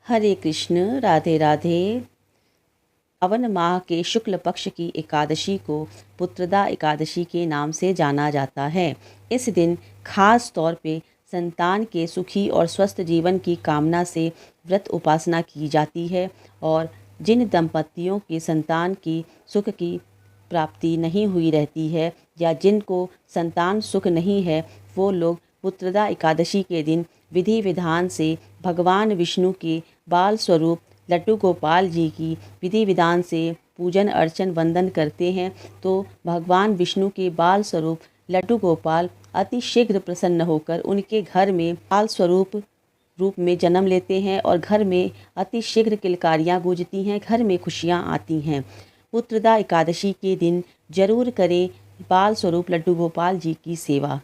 हरे Krishna, Radhe Radhe. Oven माह के शुक्ल पक्ष की एकादशी को पुत्रदा एकादशी के नाम से जाना जाता है। इस दिन खास तौर पे संतान के सुखी और स्वस्थ जीवन की कामना से व्रत उपासना की जाती है और जिन दंपतियों के संतान की सुख की प्राप्ति नहीं हुई रहती है या जिनको संतान सुख नहीं है, वो लोग पुत्रदा एकादशी के दिन विधि विधान से भगवान विष्णु के बाल स्वरूप लड्डू गोपाल जी की विधि विधान से पूजन अर्चन वंदन करते हैं, तो भगवान विष्णु के बाल स्वरूप लड्डू गोपाल अति शीघ्र प्रसन्न होकर उनके घर में बाल स्वरूप रूप में जन्म लेते हैं और घर में अति शीघ्र किलकारियाँ गूंजती हैं, घर में खुशियाँ आती हैं। पुत्रदा एकादशी के दिन जरूर करें बाल स्वरूप लड्डू गोपाल जी की सेवा।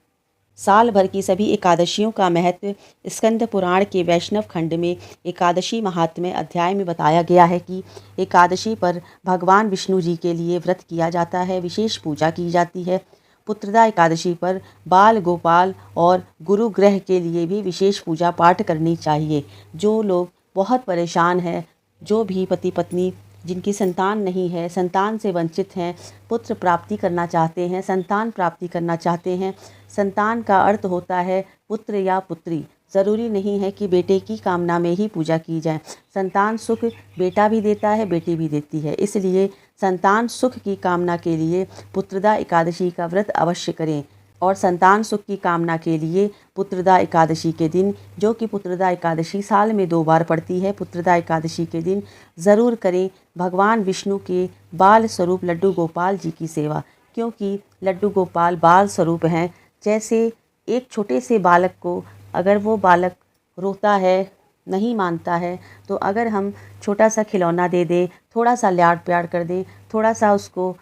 साल भर की सभी एकादशियों का महत्व स्कंद पुराण के वैष्णव खंड में एकादशी महात्म्य अध्याय में बताया गया है कि एकादशी पर भगवान विष्णु जी के लिए व्रत किया जाता है, विशेष पूजा की जाती है। पुत्रदा एकादशी पर बाल गोपाल और गुरु ग्रह के लिए भी विशेष पूजा पाठ करनी चाहिए। जो लोग बहुत परेशान हैं, जो भी पति पत्नी जिनकी संतान नहीं है, संतान से वंचित हैं, पुत्र प्राप्ति करना चाहते हैं, संतान प्राप्ति करना चाहते हैं। संतान का अर्थ होता है पुत्र या पुत्री। ज़रूरी नहीं है कि बेटे की कामना में ही पूजा की जाए। संतान सुख बेटा भी देता है, बेटी भी देती है। इसलिए संतान सुख की कामना के लिए पुत्रदा एकादशी का व्रत अवश्य करें। और संतान सुख की कामना के लिए पुत्रदा एकादशी के दिन, जो कि पुत्रदा एकादशी साल में 2 बार पड़ती है, पुत्रदा एकादशी के दिन ज़रूर करें भगवान विष्णु के बाल स्वरूप लड्डू गोपाल जी की सेवा। क्योंकि लड्डू गोपाल बाल स्वरूप हैं। जैसे एक छोटे से बालक को अगर वो बालक रोता है, नहीं मानता है, तो अगर हम छोटा सा खिलौना दे दें, थोड़ा सा लाड़ प्यार कर दें, थोड़ा सा उसको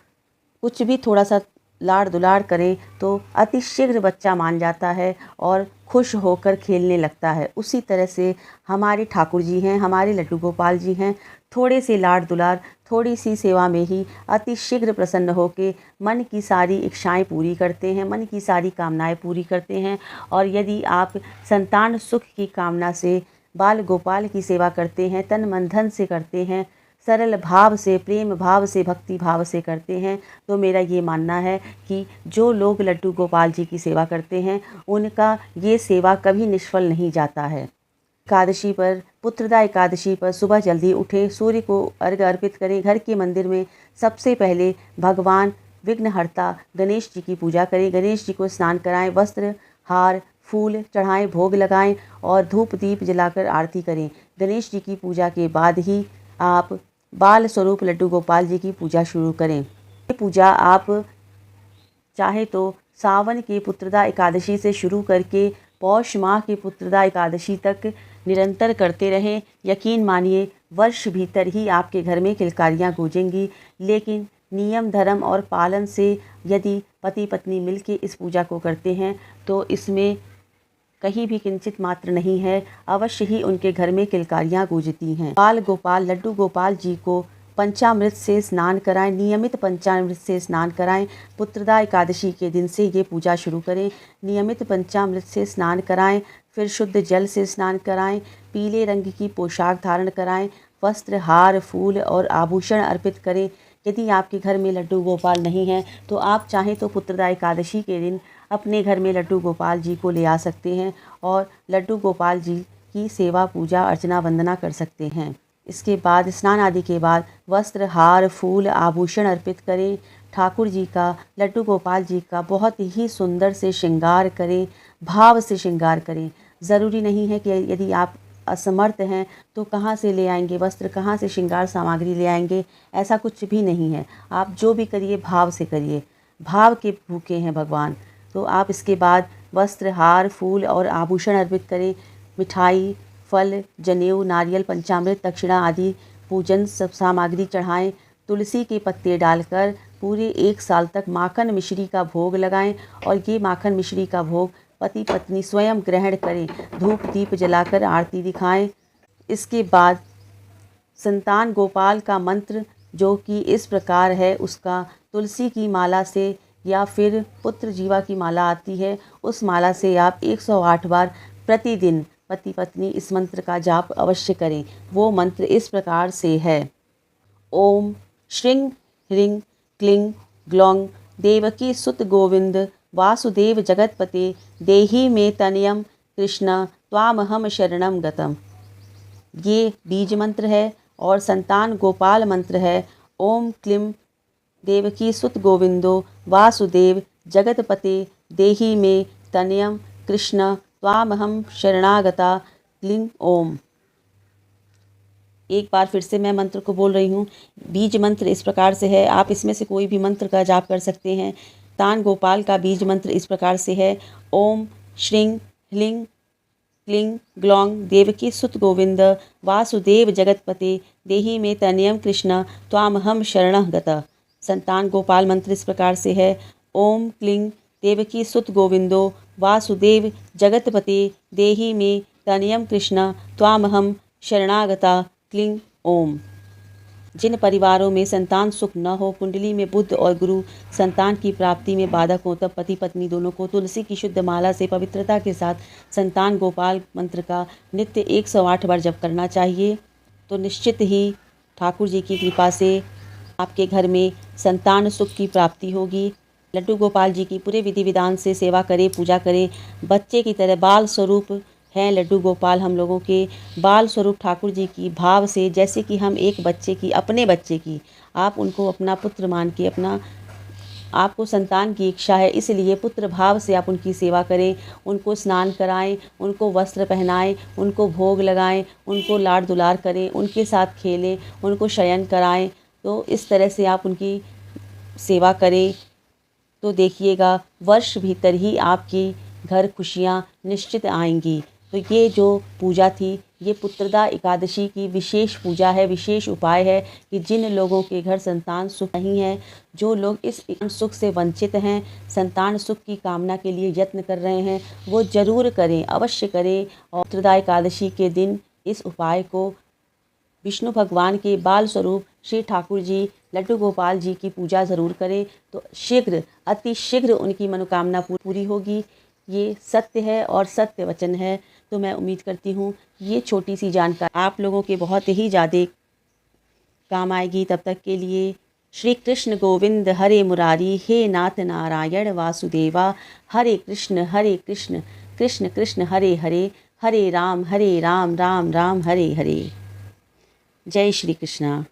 कुछ भी थोड़ा सा लाड़ दुलार करें, तो अति शीघ्र बच्चा मान जाता है और खुश होकर खेलने लगता है। उसी तरह से हमारे ठाकुर जी हैं, हमारे लड्डू गोपाल जी हैं। थोड़े से लाड़ दुलार, थोड़ी सी सेवा में ही अति शीघ्र प्रसन्न होकर मन की सारी इच्छाएं पूरी करते हैं, मन की सारी कामनाएं पूरी करते हैं। और यदि आप संतान सुख की कामना से बाल गोपाल की सेवा करते हैं, तन मन धन से करते हैं, सरल भाव से, प्रेम भाव से, भक्ति भाव से करते हैं, तो मेरा ये मानना है कि जो लोग लड्डू गोपाल जी की सेवा करते हैं, उनका ये सेवा कभी निष्फल नहीं जाता है। एकादशी पर, पुत्रदा एकादशी पर सुबह जल्दी उठें, सूर्य को अर्घ्य अर्पित करें। घर के मंदिर में सबसे पहले भगवान विघ्नहर्ता गणेश जी की पूजा करें। गणेश जी को स्नान कराएं, वस्त्र, हार, फूल चढ़ाएं, भोग लगाएं और धूप दीप जलाकर आरती करें। गणेश जी की पूजा के बाद ही आप बाल स्वरूप लड्डू गोपाल जी की पूजा शुरू करें। ये पूजा आप चाहे तो सावन की पुत्रदा एकादशी से शुरू करके पौष माह की पुत्रदा एकादशी तक निरंतर करते रहें। यकीन मानिए वर्ष भीतर ही आपके घर में किलकारियाँ गूंजेंगी। लेकिन नियम धर्म और पालन से यदि पति पत्नी मिलके इस पूजा को करते हैं, तो इसमें कहीं भी किंचित मात्र नहीं है, अवश्य ही उनके घर में किलकारियाँ गूंजती हैं। बाल गोपाल लड्डू गोपाल जी को पंचामृत से स्नान कराएं, नियमित पंचामृत से स्नान कराएं। पुत्रदा एकादशी के दिन से ये पूजा शुरू करें। नियमित पंचामृत से स्नान कराएं, फिर शुद्ध जल से स्नान कराएं, पीले रंग की पोशाक धारण कराएं, वस्त्र, हार, फूल और आभूषण अर्पित करें। यदि आपके घर में लड्डू गोपाल नहीं हैं, तो आप चाहें तो पुत्रदा एकादशी के दिन अपने घर में लड्डू गोपाल जी को ले आ सकते हैं और लड्डू गोपाल जी की सेवा, पूजा, अर्चना, वंदना कर सकते हैं। इसके बाद स्नान आदि के बाद वस्त्र, हार, फूल, आभूषण अर्पित करें। ठाकुर जी का, लड्डू गोपाल जी का बहुत ही सुंदर से श्रृंगार करें, भाव से श्रृंगार करें। ज़रूरी नहीं है कि यदि आप असमर्थ हैं तो कहाँ से ले आएंगे वस्त्र, कहाँ से श्रृंगार सामग्री ले आएंगे, ऐसा कुछ भी नहीं है। आप जो भी करिए भाव से करिए, भाव के भूखे हैं भगवान। तो आप इसके बाद वस्त्र, हार, फूल और आभूषण अर्पित करें। मिठाई, फल, जनेऊ, नारियल, पंचामृत, दक्षिणा आदि पूजन सब सामग्री चढ़ाएं। तुलसी के पत्ते डालकर पूरे 1 साल तक माखन मिश्री का भोग लगाएं और ये माखन मिश्री का भोग पति पत्नी स्वयं ग्रहण करें। धूप दीप जलाकर आरती दिखाएं। इसके बाद संतान गोपाल का मंत्र जो कि इस प्रकार है, उसका तुलसी की माला से या फिर पुत्र जीवा की माला आती है, उस माला से आप 108 बार प्रतिदिन पति पत्नी इस मंत्र का जाप अवश्य करें। वो मंत्र इस प्रकार से है। ओम श्रीं ह्रीं क्लीं ग्लौं देवकी सुत गोविंद वासुदेव जगतपते देहि मे तनयम कृष्ण त्वामहम शरणम गतम। ये बीज मंत्र है और संतान गोपाल मंत्र है। ओम क्लीं देवकी सुत गोविंदो वासुदेव जगतपते देहि मे तनयम कृष्ण त्वामहम शरणागता क्लीं ओम। एक बार फिर से मैं मंत्र को बोल रही हूँ। बीज मंत्र इस प्रकार से है, आप इसमें से कोई भी मंत्र का जाप कर सकते हैं। तान गोपाल का बीज मंत्र इस प्रकार से है। ओम श्रीं ह्रीं क्लीं ग्लौं देवकी सुत गोविंद वासुदेव जगतपते देहि मे तनयम कृष्ण त्वामहम शरणः गतः। संतान गोपाल मंत्र इस प्रकार से है। ओम क्लीं देवकी सुत गोविंदो वासुदेव जगतपते देहि मे तनयम कृष्ण त्वामहम शरणागता क्लीं ओम। जिन परिवारों में संतान सुख न हो, कुंडली में बुध और गुरु संतान की प्राप्ति में बाधक हो, तब पति पत्नी दोनों को तुलसी की शुद्ध माला से पवित्रता के साथ संतान गोपाल मंत्र का नित्य 108 बार जप करना चाहिए। तो निश्चित ही ठाकुर जी की कृपा से आपके घर में संतान सुख की प्राप्ति होगी। लड्डू गोपाल जी की पूरे विधि विधान से सेवा करें, पूजा करें। बच्चे की तरह बाल स्वरूप हैं लड्डू गोपाल हम लोगों के। बाल स्वरूप ठाकुर जी की भाव से, जैसे कि हम एक बच्चे की, अपने बच्चे की, आप उनको अपना पुत्र मान के, आपको संतान की इच्छा है, इसलिए पुत्र भाव से आप उनकी सेवा करें। उनको स्नान कराएं, उनको वस्त्र पहनाएं, उनको भोग लगाएं, उनको लाड दुलार करें, उनके साथ खेलें, उनको शयन कराएं। तो इस तरह से आप उनकी सेवा करें तो देखिएगा वर्ष भीतर ही आपकी घर खुशियाँ निश्चित आएंगी। तो ये जो पूजा थी, ये पुत्रदा एकादशी की विशेष पूजा है, विशेष उपाय है कि जिन लोगों के घर संतान सुख नहीं है, जो लोग इस सुख से वंचित हैं, संतान सुख की कामना के लिए यत्न कर रहे हैं, वो जरूर करें, अवश्य करें। और पुत्रदा एकादशी के दिन इस उपाय को विष्णु भगवान के बाल स्वरूप श्री ठाकुर जी लड्डू गोपाल जी की पूजा ज़रूर करें, तो शीघ्र, अति शीघ्र उनकी मनोकामना पूरी होगी। ये सत्य है और सत्य वचन है। तो मैं उम्मीद करती हूँ ये छोटी सी जानकारी आप लोगों के बहुत ही ज़्यादा काम आएगी। तब तक के लिए श्री कृष्ण गोविंद हरे मुरारी, हे नाथ नारायण वासुदेवा, हरे कृष्ण कृष्ण कृष्ण हरे हरे, हरे राम राम राम हरे हरे। जय श्री कृष्णा।